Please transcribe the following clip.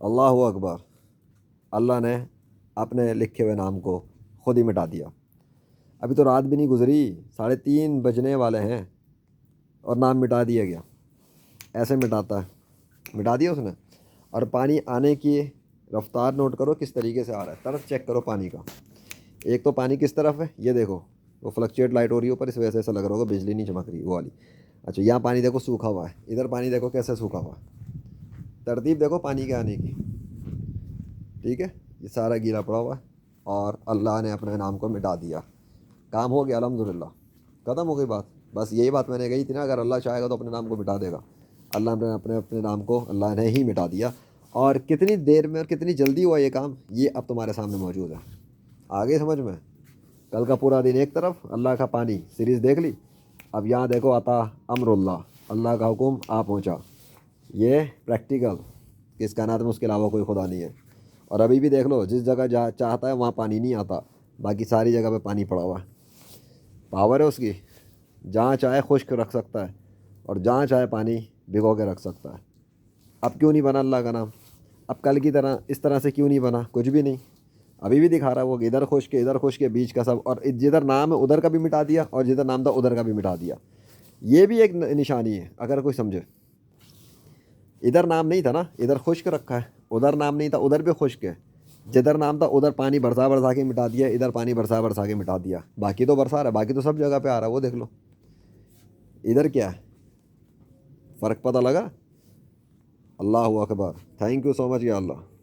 اللہ اکبر، اللہ نے اپنے لکھے ہوئے نام کو خود ہی مٹا دیا۔ ابھی تو رات بھی نہیں گزری، 3:30 بجنے والے ہیں اور نام مٹا دیا گیا۔ ایسے مٹاتا ہے، مٹا دیا اس نے۔ اور پانی آنے کی رفتار نوٹ کرو کس طریقے سے آ رہا ہے، طرف چیک کرو پانی کا۔ ایک تو پانی کس طرف ہے یہ دیکھو، وہ فلکچویٹ لائٹ ہو رہی ہے اوپر، اس وجہ سے ایسا لگ رہا ہوگا بجلی نہیں چمک رہی وہ والی۔ اچھا یہاں پانی دیکھو سوکھا ہوا ہے، ادھر پانی دیکھو کیسے سوکھا ہوا ہے، ترتیب دیکھو پانی کے آنے کی، ٹھیک ہے۔ یہ سارا گیلا پڑا ہوا ہے اور اللہ نے اپنے نام کو مٹا دیا، کام ہو گیا الحمدللہ، ختم ہو گئی بات۔ بس یہی بات میں نے کہی تھی نا، اگر اللہ چاہے گا تو اپنے نام کو مٹا دے گا۔ اللہ نے اپنے نام کو اللہ نے ہی مٹا دیا، اور کتنی دیر میں اور کتنی جلدی ہوا یہ کام، یہ اب تمہارے سامنے موجود ہے۔ آگے سمجھ میں؟ کل کا پورا دن ایک طرف، اللہ کا پانی سیریز دیکھ لی، اب یہاں دیکھو عطا امر اللہ، اللہ کا حکم آ پہنچا۔ یہ پریکٹیکل کہ اس کائنات میں اس کے علاوہ کوئی خدا نہیں ہے۔ اور ابھی بھی دیکھ لو، جس جگہ چاہتا ہے وہاں پانی نہیں آتا، باقی ساری جگہ پہ پانی پڑا ہوا ہے۔ پاور ہے اس کی، جہاں چاہے خشک رکھ سکتا ہے اور جہاں چاہے پانی بھگو کے رکھ سکتا ہے۔ اب کیوں نہیں بنا اللہ کا نام؟ اب کل کی طرح اس طرح سے کیوں نہیں بنا؟ کچھ بھی نہیں، ابھی بھی دکھا رہا ہے وہ کہ ادھر خشک ادھر خشک بیچ کا سب، اور جدھر نام ہے ادھر کا بھی مٹا دیا اور جدھر نام تھا ادھر کا بھی مٹا دیا۔ یہ بھی ایک نشانی ہے اگر کوئی سمجھے۔ ادھر نام نہیں تھا نا، ادھر خشک رکھا ہے، ادھر نام نہیں تھا ادھر بھی خشک ہے، جدھر نام تھا ادھر پانی برسا برسا کے مٹا دیا، ادھر پانی برسا برسا کے مٹا دیا۔ باقی تو برسا رہا ہے، باقی تو سب جگہ پہ آ رہا ہے، وہ دیکھ لو ادھر کیا ہے، فرق پتہ لگا؟ اللہ اکبر، تھینک یو سو مچ یا اللہ۔